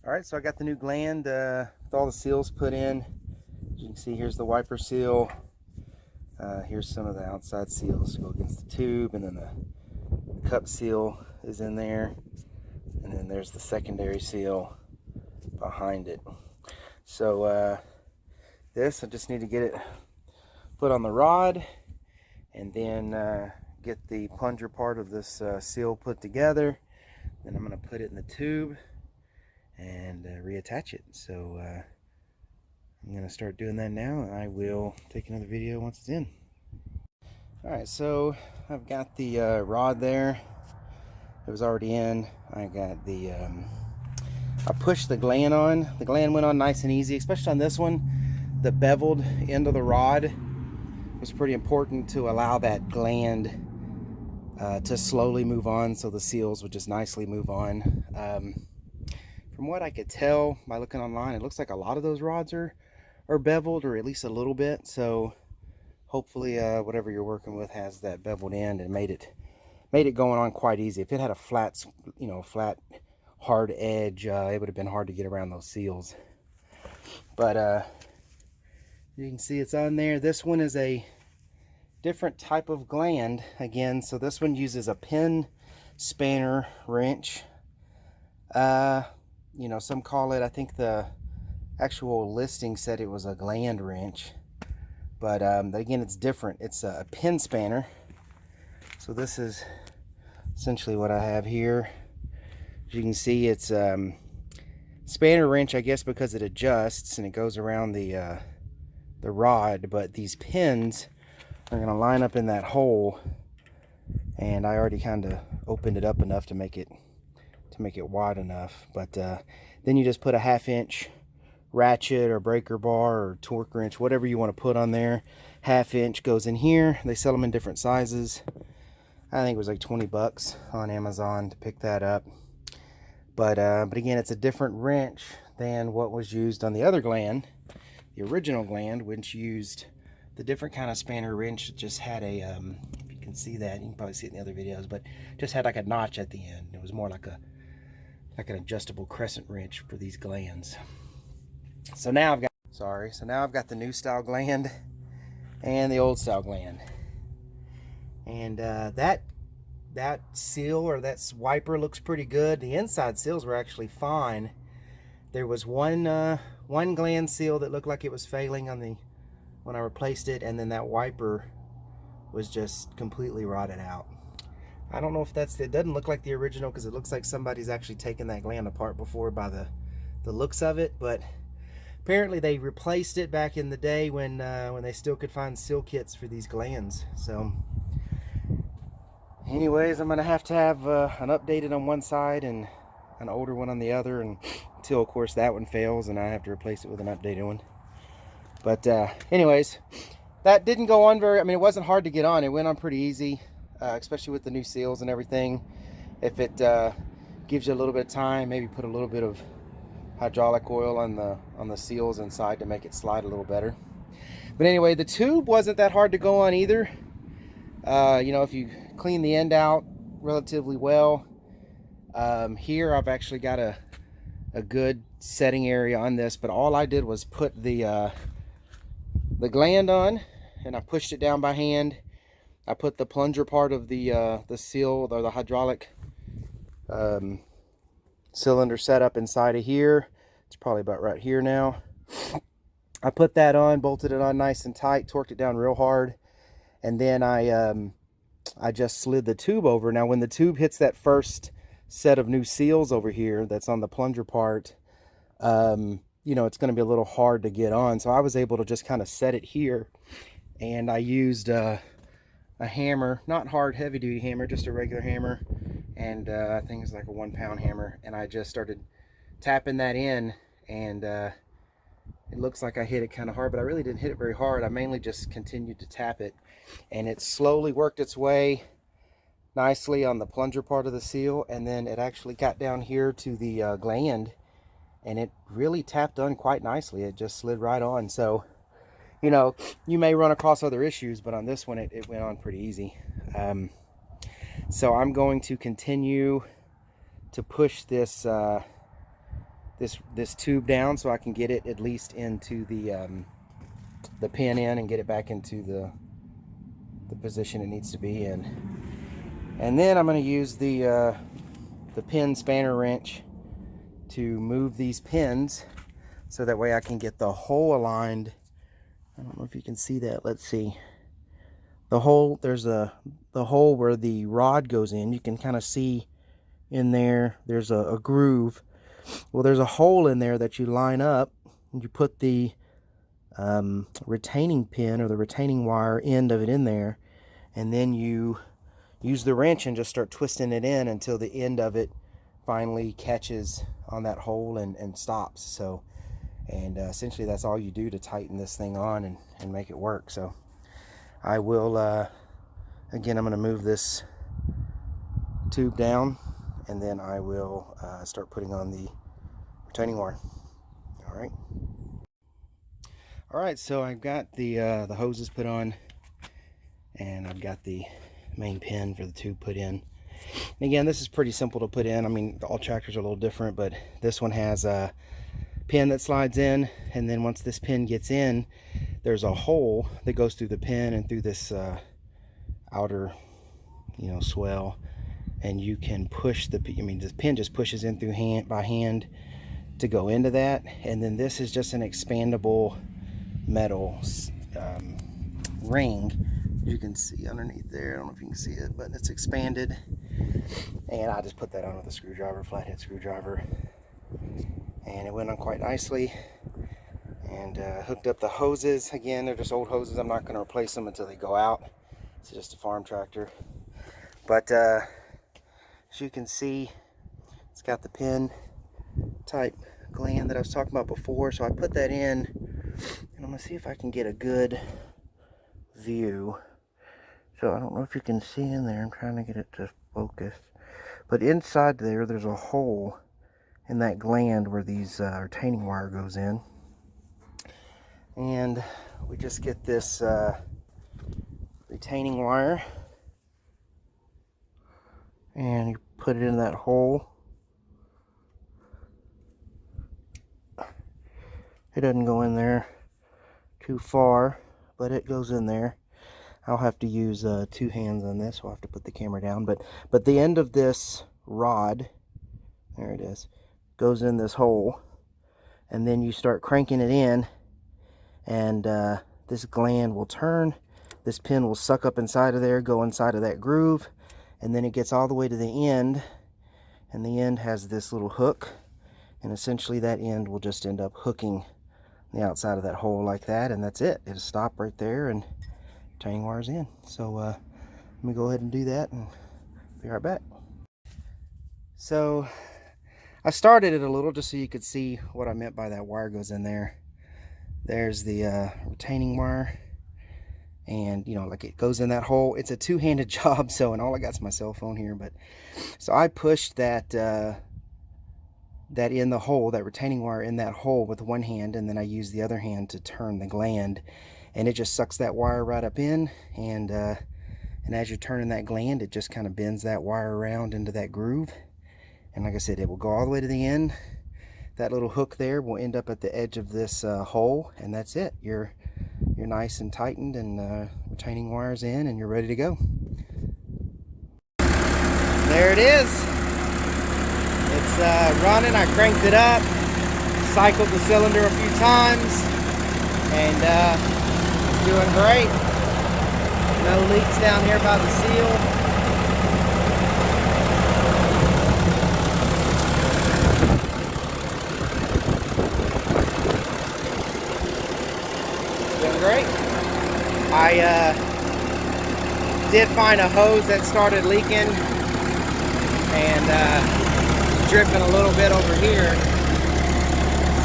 All right, so I got the new gland with all the seals put in. As you can see, here's the wiper seal. Here's some of the outside seals to go against the tube, and then the cup seal is in there. And then there's the secondary seal behind it. So this, I just need to get it put on the rod, and then get the plunger part of this seal put together. Then I'm going to put it in the tube and reattach it. So I'm going to start doing that now, and I will take another video once it's in. Alright, so I've got the rod there. It was already in. I got the I pushed the gland on. The gland went on nice and easy, especially on this one. The beveled end of the rod was pretty important to allow that gland to slowly move on, so the seals would just nicely move on. From what I could tell by looking online, it looks like a lot of those rods are beveled, or at least a little bit. So hopefully whatever you're working with has that beveled end and made it going on quite easy. If it had a flat, flat hard edge, it would have been hard to get around those seals. But you can see it's on there. This one is a different type of gland again. So this one uses a pin spanner wrench. Some call it, I think the actual listing said it was a gland wrench, but again, it's different. It's a pin spanner. So this is essentially what I have here. As you can see, it's spanner wrench, I guess, because it adjusts and it goes around the rod, but these pins are going to line up in that hole, and I already kind of opened it up enough to make it wide enough. But then you just put a 1/2 inch ratchet or breaker bar or torque wrench, whatever you want to put on there. 1/2 inch goes in here. They sell them in different sizes. I think it was like 20 bucks on Amazon to pick that up. But again, it's a different wrench than what was used on the other gland, the original gland, which used the different kind of spanner wrench. It just had a if you can see that, you can probably see it in the other videos, but just had like a notch at the end. It was more like an adjustable crescent wrench for these glands. So now I've got the new style gland and the old style gland. And that seal, or that wiper, looks pretty good. The inside seals were actually fine. There was one gland seal that looked like it was failing when I replaced it, and then that wiper was just completely rotted out. I don't know if it doesn't look like the original, because it looks like somebody's actually taken that gland apart before by the looks of it, but apparently they replaced it back in the day when they still could find seal kits for these glands. So anyways, I'm gonna have to have an updated on one side and an older one on the other, until of course that one fails and I have to replace it with an updated one. But anyways, that didn't go on it wasn't hard to get on. It went on pretty easy, especially with the new seals and everything. If it gives you a little bit of time, maybe put a little bit of hydraulic oil on the seals inside to make it slide a little better. But anyway, the tube wasn't that hard to go on either. If you clean the end out relatively well. Here I've actually got a good setting area on this, but all I did was put the gland on, and I pushed it down by hand. I put the plunger part of the seal, or the hydraulic cylinder set up inside of here. It's probably about right here now. I put that on, bolted it on nice and tight, torqued it down real hard, and then I just slid the tube over. Now when the tube hits that first set of new seals over here that's on the plunger part, it's going to be a little hard to get on. So I was able to just kind of set it here, and I used a hammer, not hard heavy duty hammer, just a regular hammer, and I think it's like a 1-pound hammer, and I just started tapping that in, and it looks like I hit it kind of hard, but I really didn't hit it very hard. I mainly just continued to tap it, and it slowly worked its way nicely on the plunger part of the seal, and then it actually got down here to the gland, and it really tapped on quite nicely. It just slid right on. So you may run across other issues, but on this one it went on pretty easy. So I'm going to continue to push this this tube down so I can get it at least into the pin in and get it back into the position it needs to be in. And then I'm going to use the pin spanner wrench to move these pins so that way I can get the hole aligned. I don't know if you can see that. Let's see. The hole, there's the hole where the rod goes in. You can kind of see in there, there's a groove. Well, there's a hole in there that you line up, and you put the retaining pin or the retaining wire end of it in there, and then you use the wrench and just start twisting it in until the end of it finally catches on that hole and stops. So, and essentially that's all you do to tighten this thing on and make it work. So I will, again, I'm going to move this tube down, and then I will start putting on the retaining wire. All right, so I've got the hoses put on, and I've got the main pin for the tube put in. And again, this is pretty simple to put in. I mean, all tractors are a little different, but this one has a pin that slides in, and then once this pin gets in, there's a hole that goes through the pin and through this outer, swell, and you can push the pin just pushes in through by hand to go into that. And then this is just an expandable metal ring. You can see underneath there, I don't know if you can see it, but it's expanded, and I just put that on with a screwdriver, flathead screwdriver, and it went on quite nicely. And hooked up the hoses. Again, they're just old hoses. I'm not going to replace them until they go out. It's just a farm tractor. But as you can see, it's got the pin type gland that I was talking about before. So I put that in, and I'm going to see if I can get a good view. So I don't know if you can see in there. I'm trying to get it to focus. But inside there, there's a hole in that gland where these retaining wire goes in. And we just get this retaining wire, and you put it in that hole. It doesn't go in there too far, but it goes in there. I'll have to use 2 hands on this. We'll have to put the camera down, but the end of this rod, there it is, goes in this hole, and then you start cranking it in, and this gland will turn. This pin will suck up inside of there, go inside of that groove, and then it gets all the way to the end, and the end has this little hook, and essentially that end will just end up hooking the outside of that hole like that, and that's it. It'll stop right there, and retaining wire's in. So let me go ahead and do that, and be right back. So I started it a little just so you could see what I meant by that wire goes in there. There's the retaining wire, and like it goes in that hole. It's a two-handed job, so, and all I got is my cell phone here, but so I pushed that that in the hole, that retaining wire in that hole with one hand, and then I use the other hand to turn the gland, and it just sucks that wire right up in, and as you're turning that gland, it just kind of bends that wire around into that groove, and like I said, it will go all the way to the end. That little hook there will end up at the edge of this hole, and that's it. You're nice and tightened, and retaining wires in, and you're ready to go. There it is. It's running. I cranked it up, cycled the cylinder a few times, and it's doing great. No leaks down here by the seal. Great. I did find a hose that started leaking, and dripping a little bit over here.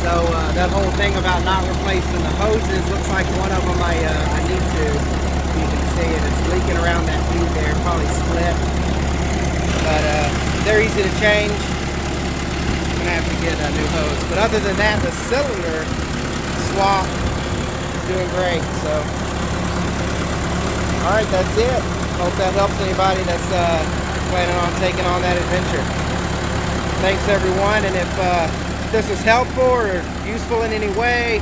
So that whole thing about not replacing the hoses, looks like one of them I need to. You can see it. It's leaking around that feed there, probably split. But they're easy to change. I'm gonna have to get a new hose. But other than that, the cylinder swap doing great. So all right, that's it. Hope that helps anybody that's planning on taking on that adventure. Thanks everyone, and if if this was helpful or useful in any way.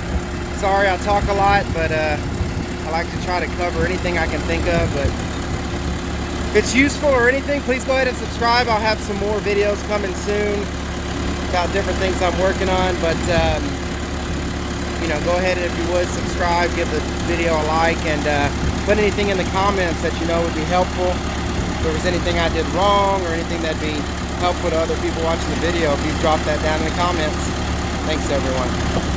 Sorry I talk a lot, but I like to try to cover anything I can think of. But if it's useful or anything, please go ahead and subscribe. I'll have some more videos coming soon about different things I'm working on. But you know, go ahead and, if you would, subscribe, give the video a like, and put anything in the comments that you know would be helpful. If there was anything I did wrong or anything that'd be helpful to other people watching the video, if you drop that down in the comments. Thanks, everyone.